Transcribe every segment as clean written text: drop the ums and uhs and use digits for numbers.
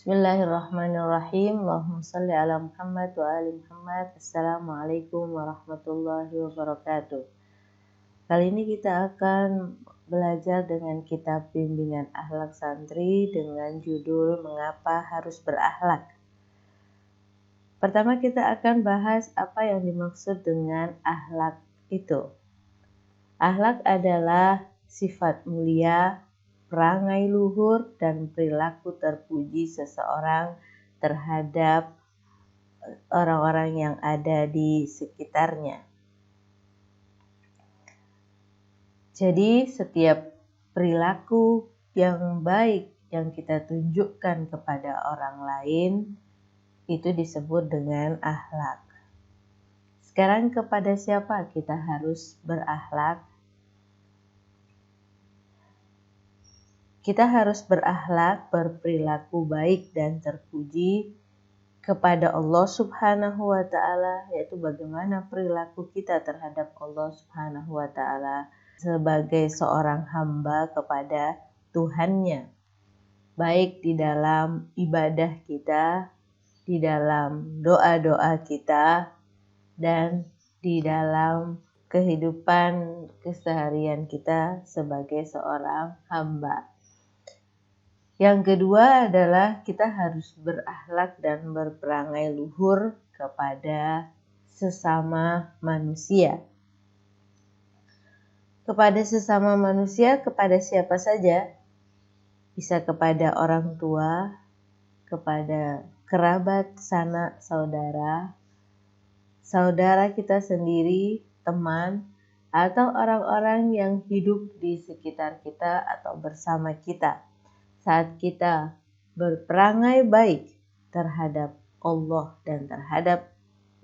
Bismillahirrahmanirrahim. Allahumma shalli ala Muhammad wa ali Muhammad. Assalamualaikum warahmatullahi wabarakatuh. Kali ini kita akan belajar dengan kitab bimbingan akhlak santri dengan judul Mengapa Harus Berakhlak. Pertama kita akan bahas apa yang dimaksud dengan akhlak itu. Akhlak adalah sifat mulia, perangai luhur, dan perilaku terpuji seseorang terhadap orang-orang yang ada di sekitarnya. Jadi setiap perilaku yang baik yang kita tunjukkan kepada orang lain itu disebut dengan akhlak. Sekarang kepada siapa kita harus berakhlak? Kita harus berakhlak, berperilaku baik dan terpuji kepada Allah Subhanahu wa Ta'ala, yaitu bagaimana perilaku kita terhadap Allah Subhanahu wa Ta'ala sebagai seorang hamba kepada Tuhannya, baik di dalam ibadah kita, di dalam doa-doa kita, dan di dalam kehidupan keseharian kita sebagai seorang hamba. Yang kedua adalah kita harus berakhlak dan berperangai luhur kepada sesama manusia. Kepada sesama manusia, kepada siapa saja, bisa kepada orang tua, kepada kerabat, sanak, saudara, saudara kita sendiri, teman, atau orang-orang yang hidup di sekitar kita atau bersama kita. Saat kita berperangai baik terhadap Allah dan terhadap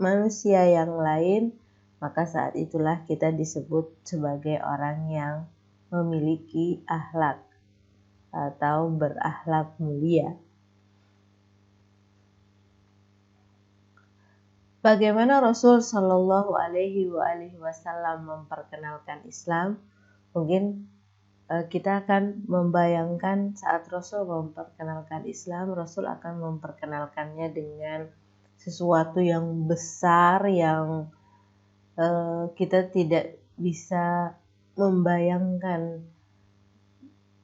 manusia yang lain, maka saat itulah kita disebut sebagai orang yang memiliki akhlak atau berakhlak mulia. Bagaimana Rasul Shallallahu Alaihi Wasallam memperkenalkan Islam? Mungkin kita akan membayangkan saat Rasul memperkenalkan Islam, Rasul akan memperkenalkannya dengan sesuatu yang besar yang kita tidak bisa membayangkan.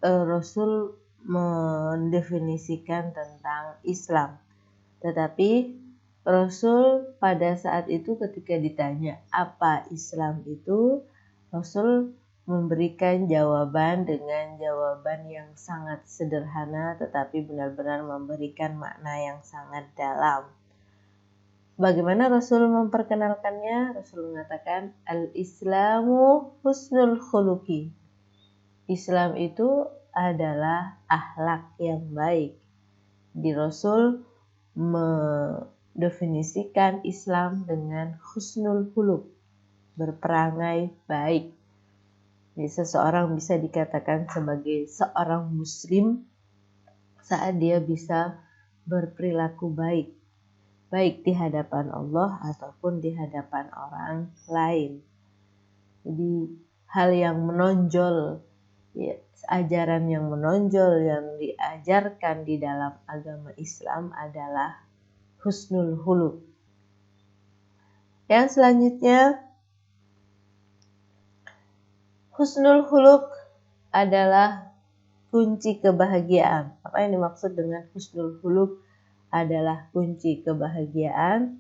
Rasul mendefinisikan tentang Islam, tetapi Rasul pada saat itu ketika ditanya apa Islam itu, Rasul memberikan jawaban dengan jawaban yang sangat sederhana tetapi benar-benar memberikan makna yang sangat dalam. Bagaimana Rasul memperkenalkannya? Rasul mengatakan al-Islamu husnul khuluqi. Islam itu adalah akhlak yang baik. Di Rasul mendefinisikan Islam dengan husnul khuluq, berperangai baik. Jadi seseorang bisa dikatakan sebagai seorang muslim saat dia bisa berperilaku baik, baik di hadapan Allah ataupun di hadapan orang lain. Jadi hal yang menonjol, ya, ajaran yang menonjol yang diajarkan di dalam agama Islam adalah husnul khuluq. Yang selanjutnya, husnul khuluq adalah kunci kebahagiaan. Apa yang dimaksud dengan husnul khuluq adalah kunci kebahagiaan?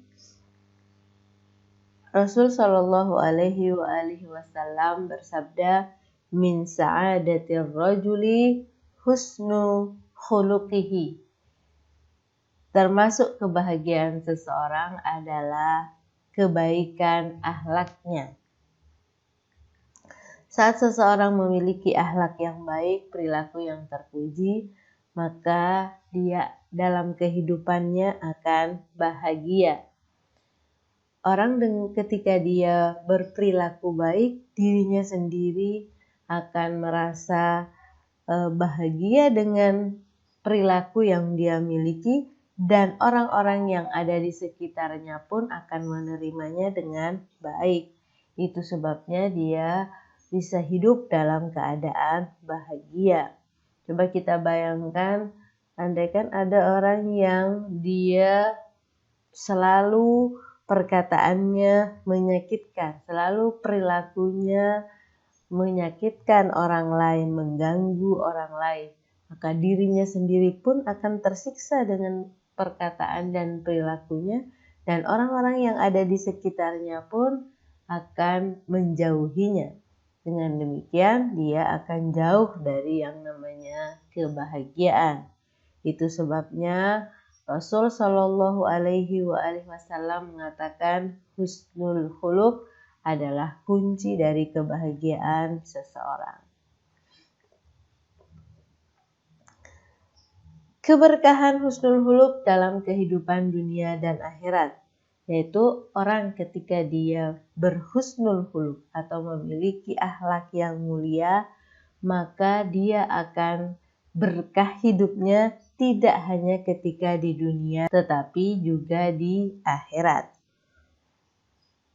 Rasul Shallallahu Alaihi Wasallam bersabda, min sa'adatir rajuli husnu khuluqihi. Termasuk kebahagiaan seseorang adalah kebaikan akhlaknya. Saat seseorang memiliki akhlak yang baik, perilaku yang terpuji, maka dia dalam kehidupannya akan bahagia. Orang ketika dia berperilaku baik, dirinya sendiri akan merasa bahagia dengan perilaku yang dia miliki, dan orang-orang yang ada di sekitarnya pun akan menerimanya dengan baik. Itu sebabnya dia bisa hidup dalam keadaan bahagia. Coba kita bayangkan Andaikan ada orang yang dia selalu perkataannya menyakitkan, selalu perilakunya menyakitkan orang lain, mengganggu orang lain, maka dirinya sendiri pun akan tersiksa dengan perkataan dan perilakunya, dan orang-orang yang ada di sekitarnya pun akan menjauhinya. Dengan demikian dia akan jauh dari yang namanya kebahagiaan. Itu sebabnya Rasul Shallallahu Alaihi Wasallam mengatakan husnul khuluq adalah kunci dari kebahagiaan seseorang. Keberkahan husnul khuluq dalam kehidupan dunia dan akhirat, yaitu orang ketika dia berhusnul khuluq atau memiliki akhlak yang mulia, maka dia akan berkah hidupnya tidak hanya ketika di dunia tetapi juga di akhirat.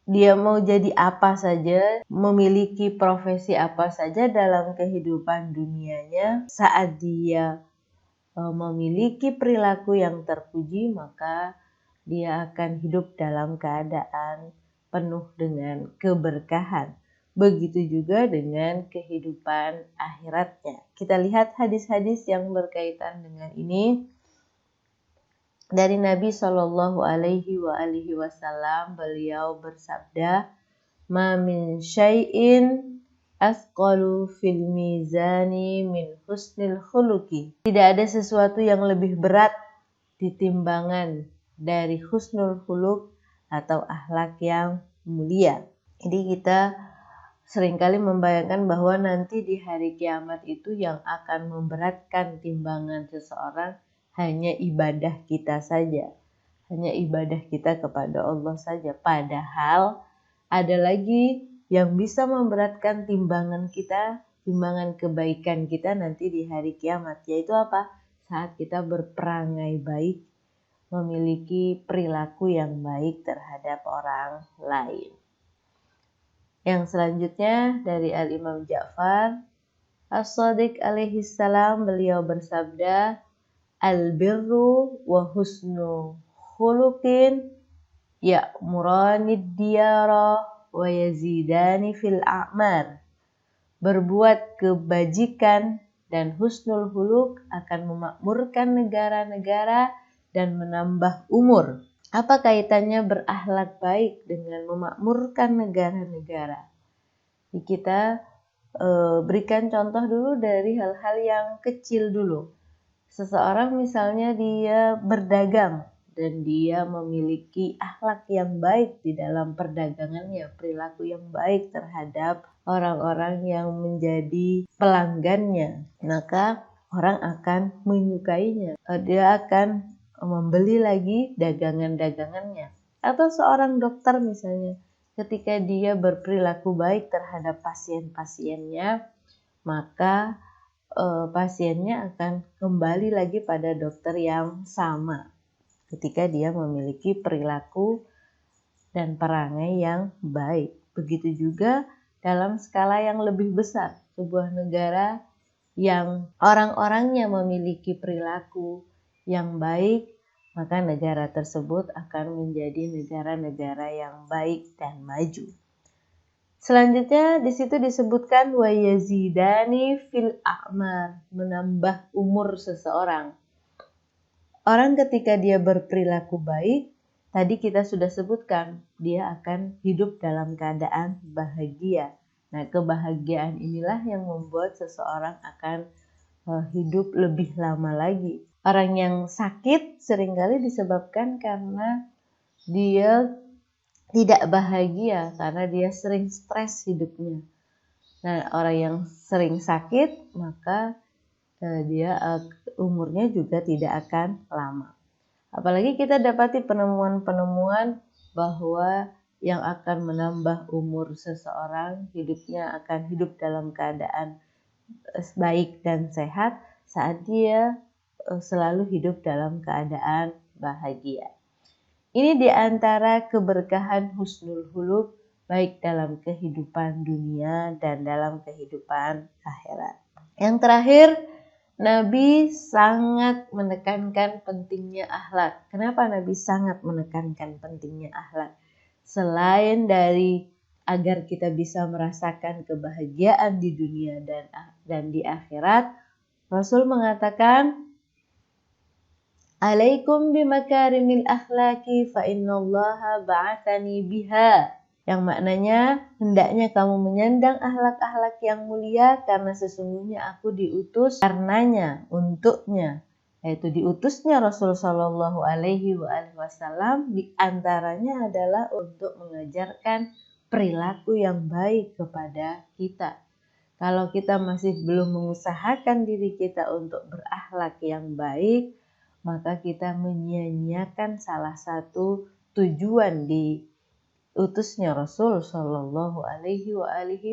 Dia mau jadi apa saja, memiliki profesi apa saja dalam kehidupan dunianya, saat dia memiliki perilaku yang terpuji, maka dia akan hidup dalam keadaan penuh dengan keberkahan. Begitu juga dengan kehidupan akhiratnya. Kita lihat hadis-hadis yang berkaitan dengan ini. Dari Nabi Shallallahu Alaihi Wasallam, beliau bersabda, "Ma min syai'in asqalu fil mizani min husnil khuluqi." Tidak ada sesuatu yang lebih berat di timbangan dari husnul khuluq atau akhlak yang mulia. Jadi kita seringkali membayangkan bahwa nanti di hari kiamat itu yang akan memberatkan timbangan seseorang hanya ibadah kita saja. Hanya ibadah kita kepada Allah saja. Padahal ada lagi yang bisa memberatkan timbangan kita, timbangan kebaikan kita nanti di hari kiamat. Yaitu apa? Saat kita berperangai baik, memiliki perilaku yang baik terhadap orang lain. Yang selanjutnya dari Al-Imam Ja'far As-Shadiq alaihi salam, beliau bersabda, "Al-birru wa husnu khuluqin ya'muranid diyara wa yazidani fil a'mar." Berbuat kebajikan dan husnul khuluq akan memakmurkan negara-negara dan menambah umur. Apa kaitannya berakhlak baik dengan memakmurkan negara-negara? Kita berikan contoh dulu dari hal-hal yang kecil dulu. Seseorang misalnya dia berdagang dan dia memiliki akhlak yang baik di dalam perdagangannya, perilaku yang baik terhadap orang-orang yang menjadi pelanggannya, maka orang akan menyukainya. Dia akan membeli lagi dagangan-dagangannya. Atau seorang dokter misalnya, ketika dia berperilaku baik terhadap pasien-pasiennya, maka pasiennya akan kembali lagi pada dokter yang sama ketika dia memiliki perilaku dan perangai yang baik. Begitu juga dalam skala yang lebih besar, sebuah negara yang orang-orangnya memiliki perilaku yang baik, maka negara tersebut akan menjadi negara-negara yang baik dan maju. Selanjutnya di situ disebutkan wa yazidani fil a'mar, menambah umur seseorang. Orang ketika dia berperilaku baik, tadi kita sudah sebutkan, dia akan hidup dalam keadaan bahagia. Nah, kebahagiaan inilah yang membuat seseorang akan hidup lebih lama lagi. Orang yang sakit seringkali disebabkan karena dia tidak bahagia, karena dia sering stres hidupnya. Nah, orang yang sering sakit, maka dia umurnya juga tidak akan lama. Apalagi kita dapati penemuan-penemuan bahwa yang akan menambah umur seseorang, hidupnya akan hidup dalam keadaan baik dan sehat saat dia selalu hidup dalam keadaan bahagia. Ini diantara keberkahan husnul khuluq baik dalam kehidupan dunia dan dalam kehidupan akhirat. Yang terakhir, Nabi sangat menekankan pentingnya akhlak. Kenapa Nabi sangat menekankan pentingnya akhlak? Selain dari agar kita bisa merasakan kebahagiaan di dunia dan di akhirat, Rasul mengatakan, "Alaikum bimakarimil akhlaki fa innallaha ba'atsani biha." Yang maknanya, hendaknya kamu menyandang akhlak-akhlak yang mulia karena sesungguhnya aku diutus karenanya, untuknya. Yaitu diutusnya Rasul Shallallahu Alaihi Wasallam di antaranya adalah untuk mengajarkan perilaku yang baik kepada kita. Kalau kita masih belum mengusahakan diri kita untuk berakhlak yang baik, maka kita menyia-nyiakan salah satu tujuan di utusnya Rasul Shallallahu Alaihi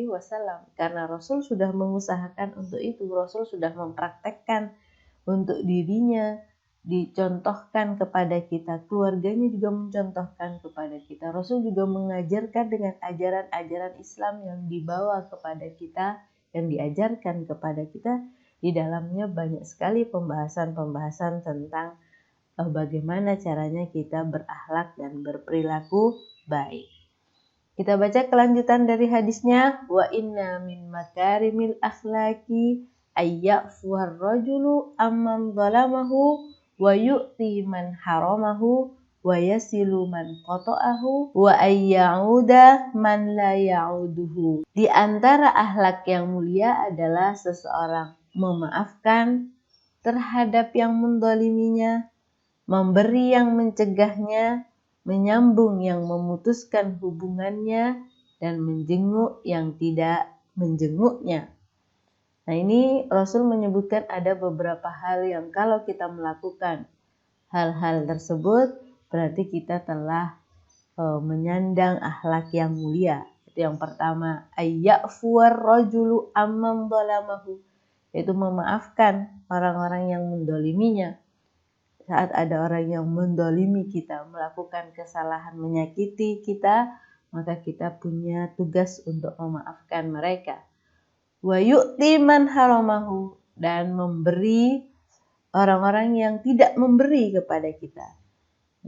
Wasallam. Karena Rasul sudah mengusahakan untuk itu, Rasul sudah mempraktekkan untuk dirinya, dicontohkan kepada kita, keluarganya juga mencontohkan kepada kita. Rasul juga mengajarkan dengan ajaran-ajaran Islam yang dibawa kepada kita, yang diajarkan kepada kita. Di dalamnya banyak sekali pembahasan-pembahasan tentang bagaimana caranya kita berakhlak dan berperilaku baik. Kita baca kelanjutan dari hadisnya. Wa inna min makarimil akhlaki ayya'fuwar rajulu amman zalamahu wa yu'ti man haramahu wa yasilu man qata'ahu wa ayya'uda man la ya'uduhu. Di antara akhlak yang mulia adalah seseorang memaafkan terhadap yang menzaliminya, memberi yang mencegahnya, menyambung yang memutuskan hubungannya, dan menjenguk yang tidak menjenguknya. Nah, ini Rasul menyebutkan ada beberapa hal yang kalau kita melakukan hal-hal tersebut berarti kita telah menyandang akhlak yang mulia. Itu yang pertama, ayya'fuwar rajulu amman zalamahu, yaitu memaafkan orang-orang yang mendoliminya. Saat ada orang yang mendolimi kita, melakukan kesalahan, menyakiti kita, maka kita punya tugas untuk memaafkan mereka. Wa yu'ti man haramahu, dan memberi orang-orang yang tidak memberi kepada kita.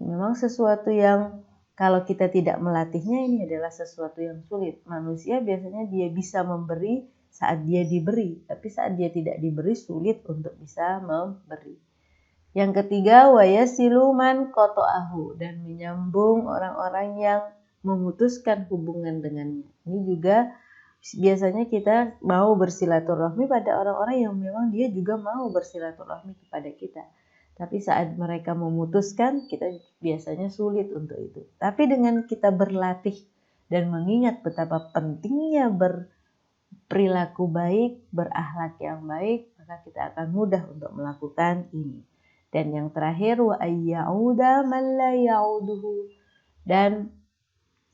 Memang sesuatu yang kalau kita tidak melatihnya, ini adalah sesuatu yang sulit. Manusia biasanya dia bisa memberi saat dia diberi, tapi saat dia tidak diberi sulit untuk bisa memberi. Yang ketiga, wa yasilu man qata'ahu, dan menyambung orang-orang yang memutuskan hubungan dengannya. Ini juga biasanya kita mau bersilaturahmi pada orang-orang yang memang dia juga mau bersilaturahmi kepada kita. Tapi saat mereka memutuskan, kita biasanya sulit untuk itu. Tapi dengan kita berlatih dan mengingat betapa pentingnya berperilaku baik, berakhlak yang baik, maka kita akan mudah untuk melakukan ini. Dan yang terakhir, wa ayya'uda man la ya'uduhu, dan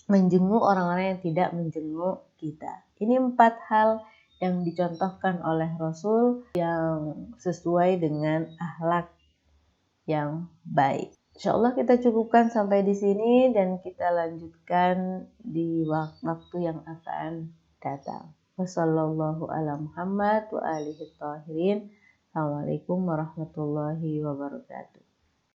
menjenguk orang-orang yang tidak menjenguk kita. Ini 4 hal yang dicontohkan oleh Rasul yang sesuai dengan akhlak yang baik. Insyaallah kita cukupkan sampai di sini dan kita lanjutkan di waktu yang akan datang. Wassallallahu ala Muhammad wa alihi thahirin. Assalamualaikum warahmatullahi wabarakatuh.